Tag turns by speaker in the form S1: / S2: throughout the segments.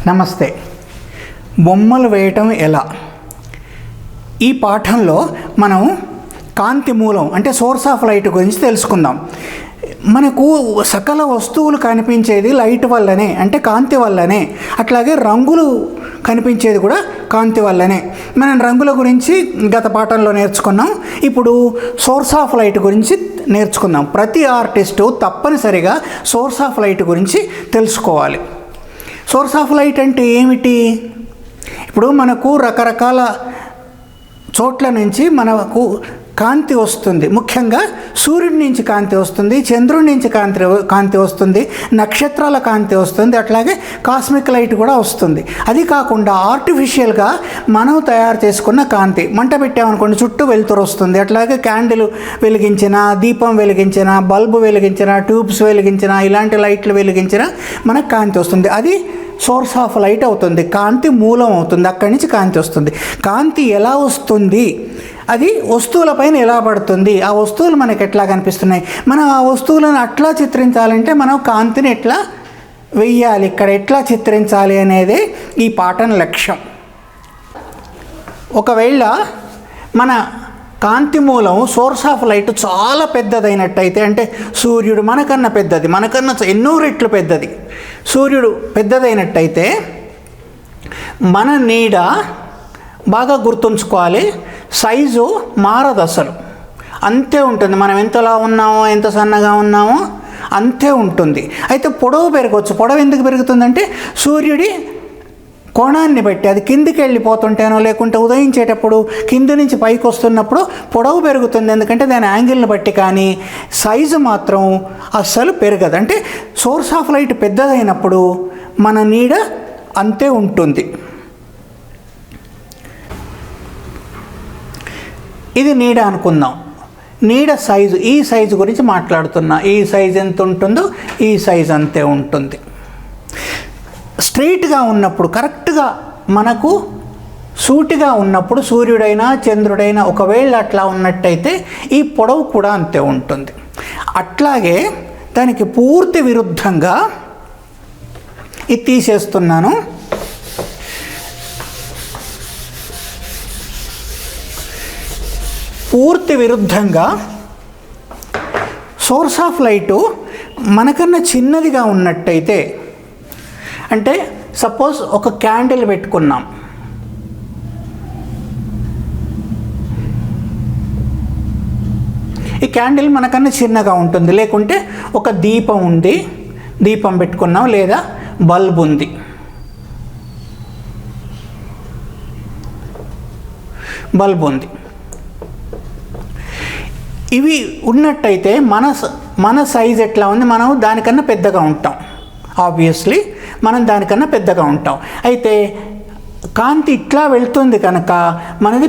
S1: నమస్తే. బొమ్మలు వేయటం ఎలా? ఈ పాఠంలో మనం కాంతి మూలం అంటే సోర్స్ ఆఫ్ లైట్ గురించి తెలుసుకుందాం. మనకు సకల వస్తువులు కనిపించేది లైట్ వల్లనే, అంటే కాంతి వల్లనే. అట్లాగే రంగులు కనిపించేది కూడా కాంతి వల్లనే. మనం రంగుల గురించి గత పాఠంలో నేర్చుకున్నాం. ఇప్పుడు సోర్స్ ఆఫ్ లైట్ గురించి నేర్చుకుందాం. ప్రతి ఆర్టిస్టు తప్పనిసరిగా సోర్స్ ఆఫ్ లైట్ గురించి తెలుసుకోవాలి. సోర్స్ ఆఫ్ లైట్ అంటే ఏమిటి? ఇప్పుడు మనకు రకరకాల చోట్ల నుంచి మనకు కాంతి వస్తుంది. ముఖ్యంగా సూర్యుడి నుంచి కాంతి వస్తుంది, చంద్రుడి నుంచి కాంతి వస్తుంది, నక్షత్రాల కాంతి వస్తుంది, అట్లాగే కాస్మిక్ లైట్ కూడా వస్తుంది. అది కాకుండా ఆర్టిఫిషియల్గా మనం తయారు చేసుకున్న కాంతి, మంట పెట్టామనుకోండి చుట్టూ వెలుతురు వస్తుంది. అట్లాగే క్యాండిల్ వెలిగించిన, దీపం వెలిగించిన, బల్బు వెలిగించిన, ట్యూబ్స్ వెలిగించిన, ఇలాంటి లైట్లు వెలిగించిన మనకు కాంతి వస్తుంది. అది సోర్స్ ఆఫ్ లైట్ అవుతుంది, కాంతి మూలం అవుతుంది. అక్కడి నుంచి కాంతి వస్తుంది. కాంతి ఎలా వస్తుంది? అది వస్తువులపైన ఎలా పడుతుంది? ఆ వస్తువులు మనకు ఎట్లా కనిపిస్తున్నాయి? మనం ఆ వస్తువులను అట్లా చిత్రించాలంటే మనం కాంతిని ఎట్లా వెయ్యాలి, ఇక్కడ ఎట్లా చిత్రించాలి అనేదే ఈ పాఠం లక్ష్యం. ఒకవేళ మన కాంతి మూలం సోర్స్ ఆఫ్ లైట్ చాలా పెద్దదైనట్టయితే, అంటే సూర్యుడు మనకన్నా పెద్దది, మనకన్నా ఎన్నో రెట్లు పెద్దది, సూర్యుడు పెద్దదైనట్టయితే మన నీడ బాగా గుర్తుంచుకోవాలి, సైజు మారదు, అసలు అంతే ఉంటుంది. మనం ఎంతలా ఉన్నామో, ఎంత సన్నగా ఉన్నామో అంతే ఉంటుంది. అయితే పొడవు పెరగవచ్చు. పొడవు ఎందుకు పెరుగుతుందంటే సూర్యుడి కోణాన్ని బట్టి, అది కిందికి వెళ్ళిపోతుంటేనో లేకుంటే ఉదయించేటప్పుడు కింది నుంచి పైకి వస్తున్నప్పుడు పొడవు పెరుగుతుంది. ఎందుకంటే దాని యాంగిల్ని బట్టి. కానీ సైజు మాత్రం అస్సలు పెరగదు. అంటే సోర్స్ ఆఫ్ లైట్ పెద్దదైనప్పుడు మన నీడ అంతే ఉంటుంది. ఇది నీడ అనుకుందాం. నీడ సైజు, ఈ సైజు గురించి మాట్లాడుతున్నా. ఈ సైజు ఎంత ఉంటుందో ఈ సైజు అంతే ఉంటుంది. స్ట్రైట్గా ఉన్నప్పుడు, కరెక్ట్గా మనకు సూటిగా ఉన్నప్పుడు సూర్యుడైనా చంద్రుడైనా ఒకవేళ అట్లా ఉన్నట్టయితే ఈ పొడవు కూడా అంతే ఉంటుంది. అట్లాగే దానికి పూర్తి విరుద్ధంగా ఇది తీసేస్తున్నాను. పూర్తి విరుద్ధంగా సోర్స్ ఆఫ్ లైటు మనకన్నా చిన్నదిగా ఉన్నట్టయితే, అంటే సపోజ్ ఒక క్యాండిల్ పెట్టుకున్నాం. ఈ క్యాండిల్ మనకన్నా చిన్నగా ఉంటుంది. లేకుంటే ఒక దీపం ఉంది, దీపం పెట్టుకున్నాం, లేదా బల్బ్ ఉంది. బల్బ్ ఉంది. ఇవి ఉన్నట్టయితే మన సైజ్ ఎట్లా ఉంది? మనం దానికన్నా పెద్దగా ఉంటాం. ఆబ్వియస్లీ మనం దానికన్నా పెద్దగా ఉంటాం. అయితే కాంతి ఇట్లా వెళ్తుంది కనుక మనది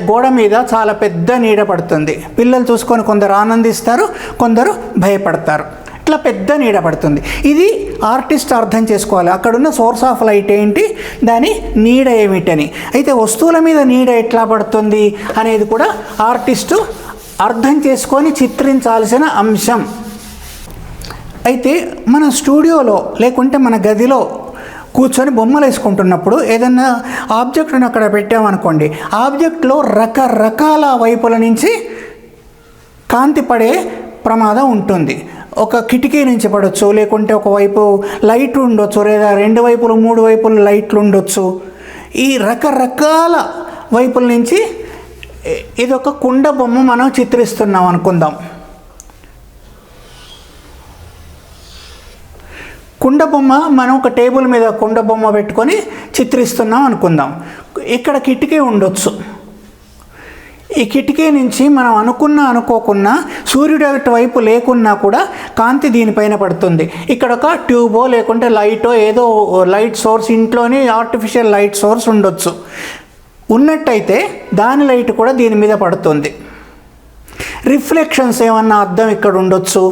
S1: గోడ మీద చాలా పెద్ద నీడ పడుతుంది. పిల్లలు చూసుకొని కొందరు ఆనందిస్తారు, కొందరు భయపడతారు. ఇట్లా పెద్ద నీడ పడుతుంది. ఇది ఆర్టిస్ట్ అర్థం చేసుకోవాలి. అక్కడున్న సోర్స్ ఆఫ్ లైట్ ఏంటి, దాని నీడ ఏమిటని. అయితే వస్తువుల మీద నీడ ఎట్లా పడుతుంది అనేది కూడా ఆర్టిస్టు అర్థం చేసుకొని చిత్రించాల్సిన అంశం. అయితే మన స్టూడియోలో లేకుంటే మన గదిలో కూర్చొని బొమ్మలు వేసుకుంటున్నప్పుడు ఏదన్నా ఆబ్జెక్ట్ని అక్కడ పెట్టామనుకోండి, ఆబ్జెక్ట్లో రకరకాల వైపుల నుంచి కాంతి పడే ప్రమాదం ఉంటుంది. ఒక కిటికీ నుంచి పడవచ్చు, లేకుంటే ఒకవైపు లైట్ ఉండొచ్చు, లేదా రెండు వైపులు మూడు వైపులు లైట్లు ఉండొచ్చు. ఈ రకరకాల వైపుల నుంచి ఇదొక కుండ బొమ్మ మనం చిత్రిస్తున్నాం అనుకుందాం. కుండ బొమ్మ మనం ఒక టేబుల్ మీద కుండ బొమ్మ పెట్టుకొని చిత్రిస్తున్నాం అనుకుందాం. ఇక్కడ కిటికీ ఉండొచ్చు. ఈ కిటికీ నుంచి మనం అనుకోకున్నా సూర్యుడు వైపు లేకున్నా కూడా కాంతి దీనిపైన పడుతుంది. ఇక్కడ ఒక ట్యూబో లేకుంటే లైటో, ఏదో లైట్ సోర్స్, ఇంట్లోని ఆర్టిఫిషియల్ లైట్ సోర్స్ ఉండొచ్చు. ఉన్నట్టయితే దాని లైట్ కూడా దీని మీద పడుతుంది. రిఫ్లెక్షన్స్ ఏమన్నా అద్దం ఇక్కడ ఉండొచ్చు.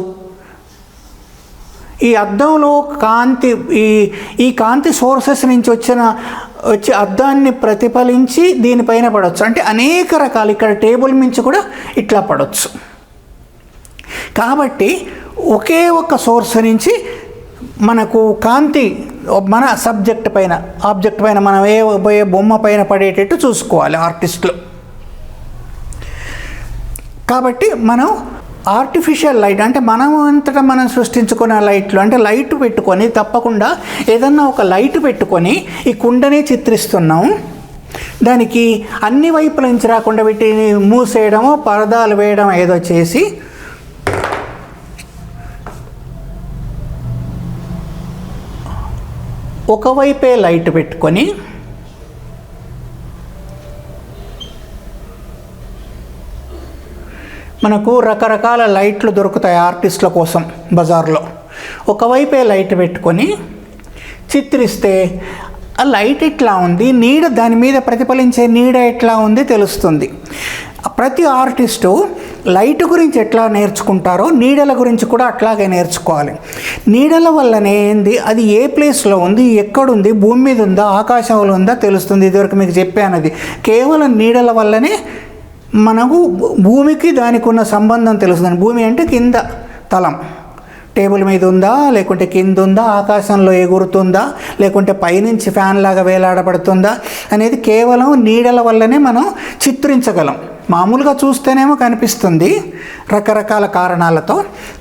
S1: ఈ అద్దంలో కాంతి, ఈ కాంతి సోర్సెస్ నుంచి వచ్చి అద్దాన్ని ప్రతిఫలించి దీనిపైన పడవచ్చు. అంటే అనేక రకాలు, ఇక్కడ టేబుల్ నుంచి కూడా ఇట్లా పడవచ్చు. కాబట్టి ఒకే ఒక సోర్స్ నుంచి మనకు కాంతి మన సబ్జెక్ట్ పైన ఆబ్జెక్ట్ పైన మనం ఏ బొమ్మ పైన పడేటట్టు చూసుకోవాలి ఆర్టిస్టులు. కాబట్టి మనం ఆర్టిఫిషియల్ లైట్ అంటే మనం అంతటా మనం సృష్టించుకున్న లైట్లు అంటే లైట్ పెట్టుకొని తప్పకుండా ఏదన్నా ఒక లైట్ పెట్టుకొని ఈ కుండని చిత్రిస్తున్నాం. దానికి అన్ని వైపుల నుంచి రాకుండా వీటిని మూసేయడమో పరదాలు వేయడం ఏదో చేసి ఒకవైపే లైట్ పెట్టుకొని మనకు రకరకాల లైట్లు దొరుకుతాయి ఆర్టిస్టుల కోసం బజార్లో. ఒకవైపే లైట్ పెట్టుకొని చిత్రిస్తే ఆ లైట్ ఎట్లా ఉంది, నీడ దాని మీద ప్రతిఫలించే నీడ ఎట్లా ఉంది తెలుస్తుంది. ప్రతి ఆర్టిస్టు లైట్ గురించి ఎట్లా నేర్చుకుంటారో నీడల గురించి కూడా అట్లాగే నేర్చుకోవాలి. నీడల వల్లనే ఏంది, అది ఏ ప్లేస్లో ఉంది, ఎక్కడుంది, భూమి మీద ఉందా, ఆకాశంలో ఉందా తెలుస్తుంది. ఇదివరకు మీకు చెప్పాను, అది కేవలం నీడల వల్లనే మనకు భూమికి దానికి ఉన్న సంబంధం తెలుస్తుంది. భూమి అంటే కింద తలం, టేబుల్ మీద ఉందా లేకుంటే కింద ఉందా, ఆకాశంలో ఎగురుతుందా లేకుంటే పైనుంచి ఫ్యాన్ లాగా వేలాడబడుతుందా అనేది కేవలం నీడల వల్లనే మనం చిత్రించగలం. మామూలుగా చూస్తేనేమో కనిపిస్తుంది రకరకాల కారణాలతో.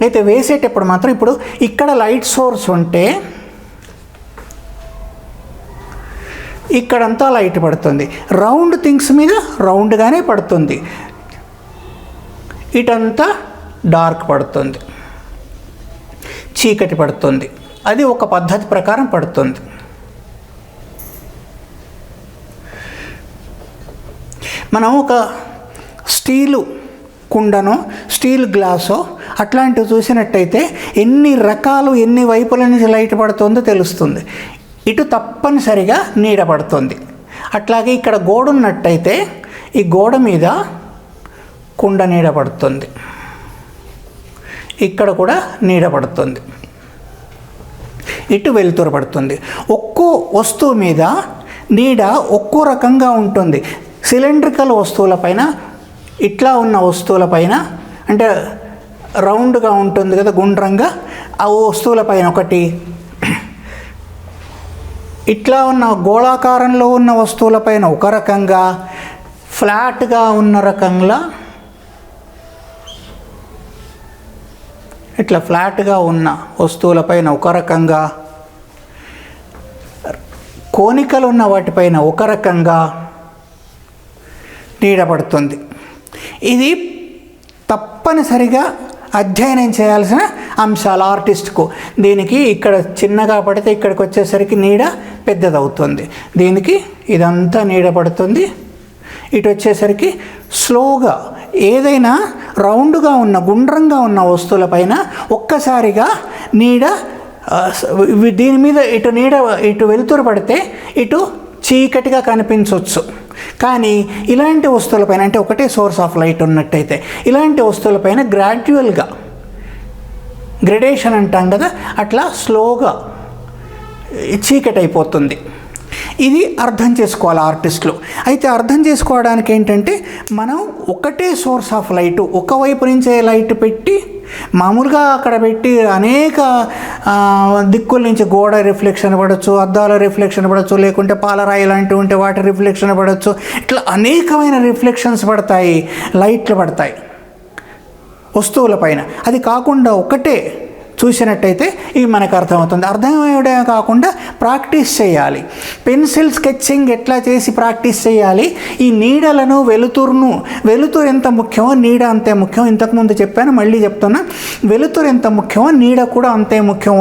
S1: అయితే వేసేటప్పుడు మాత్రం ఇప్పుడు ఇక్కడ లైట్ సోర్స్ ఉంటే ఇక్కడంతా లైట్ పడుతుంది, రౌండ్ థింగ్స్ మీద రౌండ్గానే పడుతుంది, ఇటంతా డార్క్ పడుతుంది, చీకటి పడుతుంది. అది ఒక పద్ధతి ప్రకారం పడుతుంది. మనం ఒక స్టీలు కుండనో స్టీల్ గ్లాసో అట్లాంటివి చూసినట్టయితే ఎన్ని రకాలు ఎన్ని వైపుల నుంచి లైట్ పడుతుందో తెలుస్తుంది. ఇటు తప్పనిసరిగా నీడ పడుతుంది. అట్లాగే ఇక్కడ గోడ ఉన్నట్టయితే ఈ గోడ మీద కుండ నీడ పడుతుంది, ఇక్కడ కూడా నీడ పడుతుంది, ఇటు వెలుతురు పడుతుంది. ఒక్కో వస్తువు మీద నీడ ఒక్కో రకంగా ఉంటుంది. సిలిండ్రికల్ వస్తువులపైన, ఇట్లా ఉన్న వస్తువులపైన అంటే రౌండ్గా ఉంటుంది కదా గుండ్రంగా, ఆ వస్తువులపైన ఒకటి, ఇట్లా ఉన్న గోళాకారంలో ఉన్న వస్తువులపైన ఒక రకంగా, ఫ్లాట్గా ఉన్న రకంగా, ఇట్లా ఫ్లాట్గా ఉన్న వస్తువులపైన ఒక రకంగా, కోనికలు ఉన్న వాటిపైన ఒక రకంగా నీడ పడుతుంది. ఇది తప్పనిసరిగా అధ్యయనం చేయాల్సిన అంశాలు ఆర్టిస్ట్కు. దీనికి ఇక్కడ చిన్నగా పడితే ఇక్కడికి వచ్చేసరికి నీడ పెద్దదవుతుంది, దీనికి ఇదంతా నీడ పడుతుంది, ఇటు వచ్చేసరికి స్లోగా ఏదైనా రౌండ్గా ఉన్న గుండ్రంగా ఉన్న వస్తువులపైన ఒక్కసారిగా నీడ, దీని మీద ఇటు నీడ ఇటు వెలుతురు పడితే ఇటు చీకటిగా కనిపించవచ్చు. కానీ ఇలాంటి వస్తువులపైన అంటే ఒకటే సోర్స్ ఆఫ్ లైట్ ఉన్నట్టయితే ఇలాంటి వస్తువులపైన గ్రాడ్యువల్గా గ్రెడేషన్ అంటాం కదా, అట్లా స్లోగా చీకటి అయిపోతుంది. ఇది అర్థం చేసుకోవాలి ఆర్టిస్టులు. అయితే అర్థం చేసుకోవడానికి ఏంటంటే మనం ఒకటే సోర్స్ ఆఫ్ లైటు ఒకవైపు నుంచే లైట్ పెట్టి మామూలుగా అక్కడ పెట్టి అనేక దిక్కుల నుంచి గోడ రిఫ్లెక్షన్ పడవచ్చు, అద్దాల రిఫ్లెక్షన్ పడవచ్చు, లేకుంటే పాలరాయి లాంటివి ఉంటే వాటి రిఫ్లెక్షన్ పడవచ్చు. ఇట్లా అనేకమైన రిఫ్లెక్షన్స్ పడతాయి, లైట్లు పడతాయి వస్తువుల పైన. అది కాకుండా ఒకటే చూసినట్టయితే ఇవి మనకు అర్థమవుతుంది. అర్థమయ్యడమే కాకుండా ప్రాక్టీస్ చేయాలి. పెన్సిల్ స్కెచ్చింగ్ ఎట్లా చేసి ప్రాక్టీస్ చేయాలి. ఈ నీడలను వెలుతురు ఎంత ముఖ్యమో నీడ అంతే ముఖ్యం. ఇంతకుముందు చెప్పాను, మళ్ళీ చెప్తున్నా. వెలుతురు ఎంత ముఖ్యమో నీడ కూడా అంతే ముఖ్యం.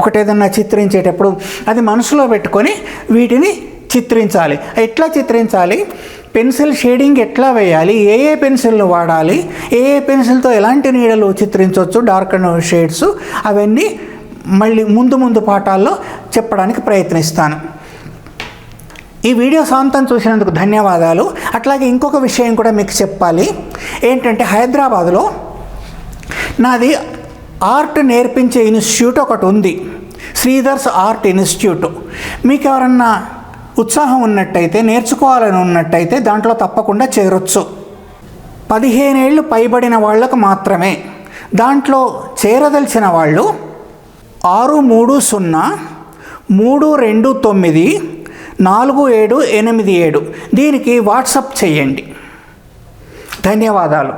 S1: ఒకటి ఏదన్నా చిత్రించేటప్పుడు అది మనసులో పెట్టుకొని వీటిని చిత్రించాలి. ఎట్లా చిత్రించాలి, పెన్సిల్ షేడింగ్ ఎట్లా వేయాలి, ఏ పెన్సిల్ను వాడాలి, ఏ పెన్సిల్తో ఎలాంటి నీడలు చిత్రించవచ్చు, డార్క్ అండ్ షేడ్స్, అవన్నీ మళ్ళీ ముందు పాఠాల్లో చెప్పడానికి ప్రయత్నిస్తాను. ఈ వీడియో సాంతం చూసినందుకు ధన్యవాదాలు. అట్లాగే ఇంకొక విషయం కూడా మీకు చెప్పాలి. ఏంటంటే హైదరాబాదులో నాది ఆర్ట్ నేర్పించే ఇన్స్టిట్యూట్ ఒకటి ఉంది, శ్రీధర్స్ ఆర్ట్ ఇన్స్టిట్యూట్. మీకు ఎవరన్నా ఉత్సాహం ఉన్నట్టయితే, నేర్చుకోవాలని ఉన్నట్టయితే దాంట్లో తప్పకుండా చేరొచ్చు. 15 ఏళ్ళు పైబడిన వాళ్లకు మాత్రమే. దాంట్లో చేరదలిచిన వాళ్ళు 630-329-4787 దీనికి వాట్సాప్ చేయండి. ధన్యవాదాలు.